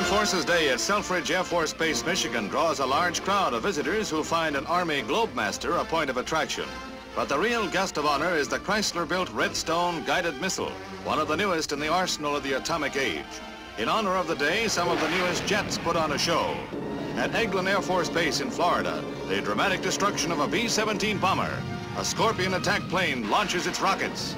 Forces Day at Selfridge Air Force Base, Michigan draws a large crowd of visitors who find an Army Globemaster a point of attraction. But the real guest of honor is the Chrysler-built Redstone guided missile, one of the newest in the arsenal of the atomic age. In honor of the day, some of the newest jets put on a show. At Eglin Air Force Base in Florida, the dramatic destruction of a B-17 bomber. A Scorpion attack plane launches its rockets.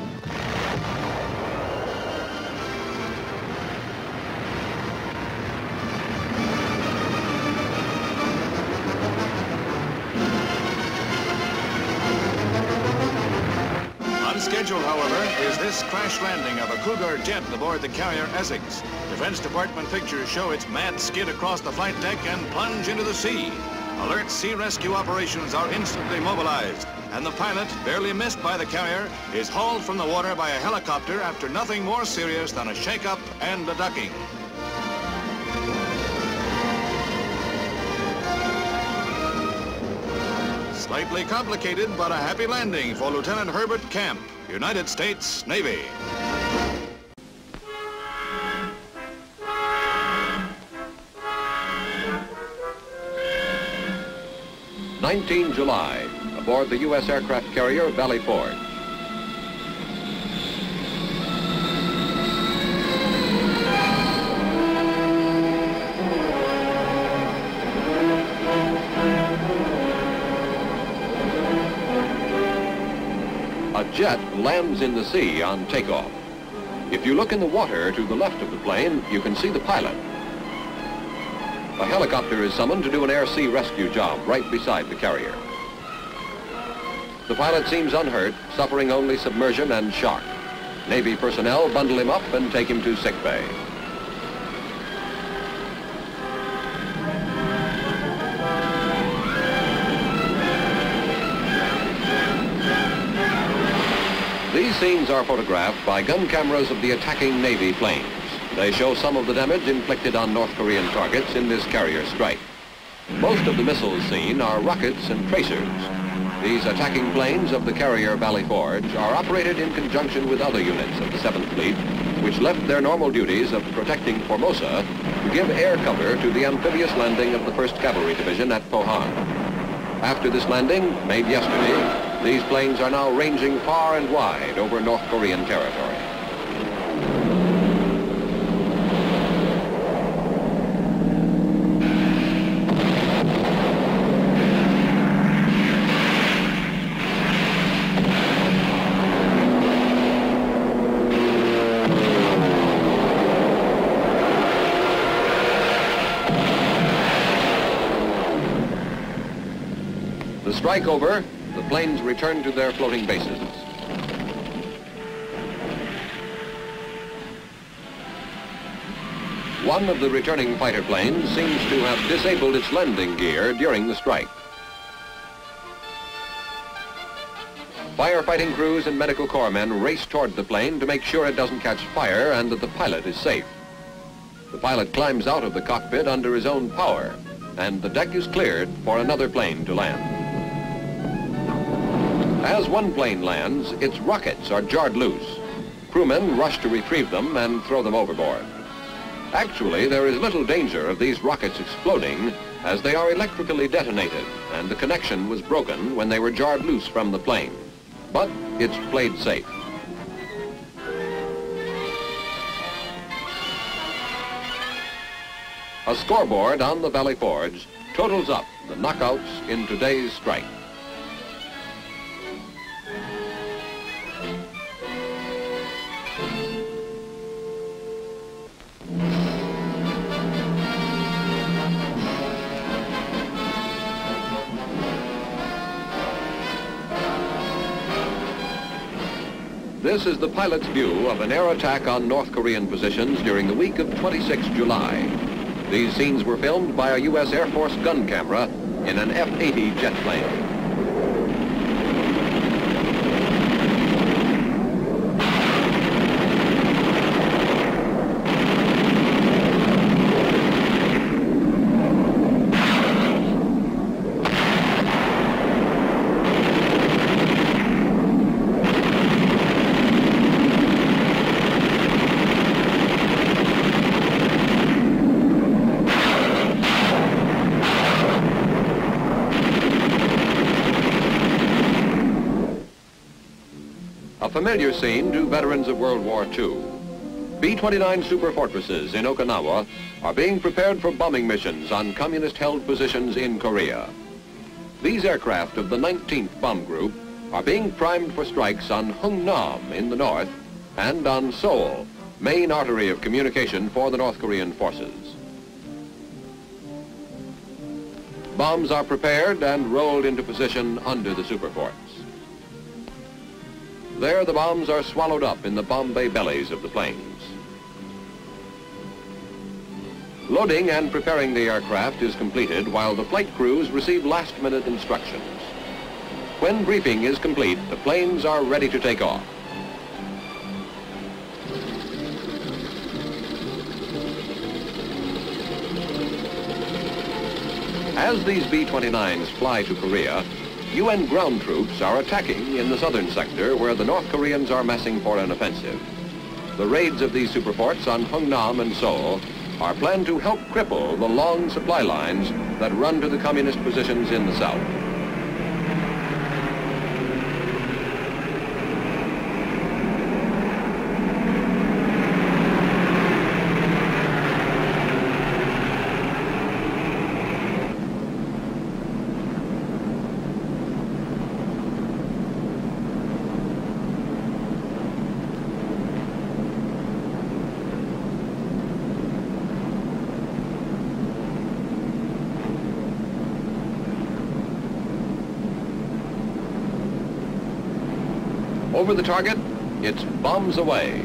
Unscheduled, however, is this crash landing of a Cougar jet aboard the carrier Essex. Defense Department pictures show its mad skid across the flight deck and plunge into the sea. Alert sea rescue operations are instantly mobilized, and the pilot, barely missed by the carrier, is hauled from the water by a helicopter after nothing more serious than a shake-up and a ducking. Slightly complicated, but a happy landing for Lieutenant Herbert Camp, United States Navy. July, aboard the U.S. aircraft carrier Valley Forge. A jet lands in the sea on takeoff. If you look in the water to the left of the plane, you can see the pilot. A helicopter is summoned to do an air-sea rescue job right beside the carrier. The pilot seems unhurt, suffering only submersion and shock. Navy personnel bundle him up and take him to sick bay. These scenes are photographed by gun cameras of the attacking Navy planes. They show some of the damage inflicted on North Korean targets in this carrier strike. Most of the missiles seen are rockets and tracers. These attacking planes of the carrier Valley Forge are operated in conjunction with other units of the 7th Fleet, which left their normal duties of protecting Formosa to give air cover to the amphibious landing of the 1st Cavalry Division at Pohang. After this landing, made yesterday, these planes are now ranging far and wide over North Korean territory. The strike over, the planes return to their floating bases. One of the returning fighter planes seems to have disabled its landing gear during the strike. Firefighting crews and medical corps men race toward the plane to make sure it doesn't catch fire and that the pilot is safe. The pilot climbs out of the cockpit under his own power, and the deck is cleared for another plane to land. As one plane lands, its rockets are jarred loose. Crewmen rush to retrieve them and throw them overboard. Actually, there is little danger of these rockets exploding as they are electrically detonated, and the connection was broken when they were jarred loose from the plane. But it's played safe. A scoreboard on the Valley Forge totals up the knockouts in today's strike. This is the pilot's view of an air attack on North Korean positions during the week of 26 July. These scenes were filmed by a U.S. Air Force gun camera in an F-80 jet plane. A familiar scene to veterans of World War II. B-29 superfortresses in Okinawa are being prepared for bombing missions on communist-held positions in Korea. These aircraft of the 19th Bomb Group are being primed for strikes on Hungnam in the north and on Seoul, main artery of communication for the North Korean forces. Bombs are prepared and rolled into position under the superforts. There the bombs are swallowed up in the bomb bay bellies of the planes. Loading and preparing the aircraft is completed while the flight crews receive last-minute instructions. When briefing is complete, the planes are ready to take off. As these B-29s fly to Korea, UN ground troops are attacking in the southern sector where the North Koreans are massing for an offensive. The raids of these superforts on Hungnam and Seoul are planned to help cripple the long supply lines that run to the communist positions in the south. Over the target, it's bombs away.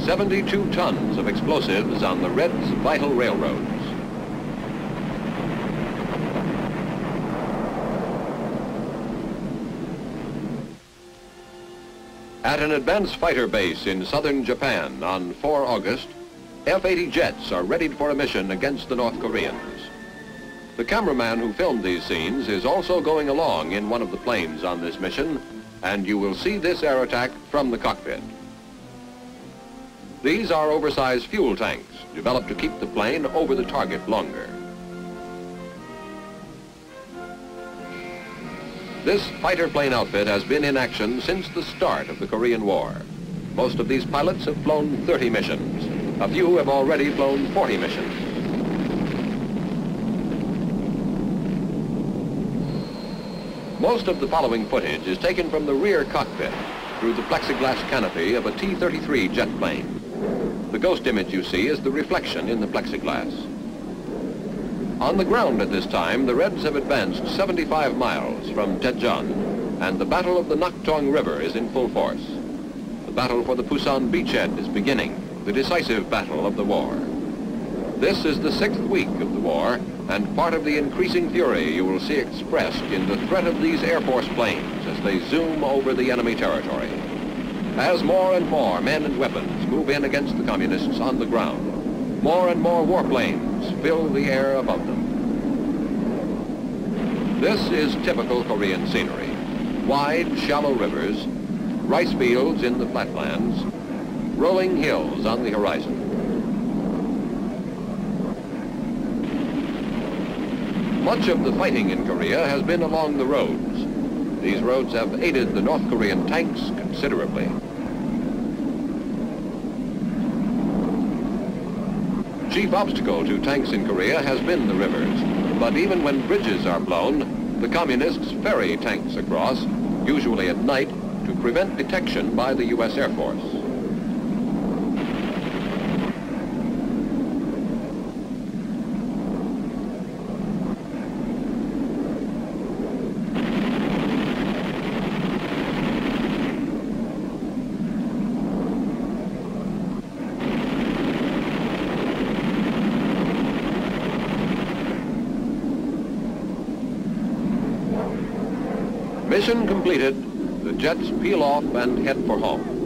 "72 tons of explosives on the Reds' vital railroads. At an advanced fighter base in southern Japan on 4 August, F-80 jets are readied for a mission against the North Koreans. The cameraman who filmed these scenes is also going along in one of the planes on this mission, and you will see this air attack from the cockpit. These are oversized fuel tanks developed to keep the plane over the target longer. This fighter plane outfit has been in action since the start of the Korean War. Most of these pilots have flown 30 missions. A few have already flown 40 missions. Most of the following footage is taken from the rear cockpit through the plexiglass canopy of a T-33 jet plane. The ghost image you see is the reflection in the plexiglass. On the ground at this time, the Reds have advanced 75 miles from Daejeon, and the Battle of the Naktong River is in full force. The battle for the Pusan beachhead is beginning, the decisive battle of the war. This is the 6th week of the war, and part of the increasing fury you will see expressed in the threat of these Air Force planes as they zoom over the enemy territory. As more and more men and weapons move in against the communists on the ground, more and more warplanes fill the air above them. This is typical Korean scenery. Wide, shallow rivers, rice fields in the flatlands, rolling hills on the horizon. Much of the fighting in Korea has been along the roads. These roads have aided the North Korean tanks considerably. Chief obstacle to tanks in Korea has been the rivers, but even when bridges are blown, the communists ferry tanks across, usually at night, to prevent detection by the U.S. Air Force. Mission completed, the jets peel off and head for home.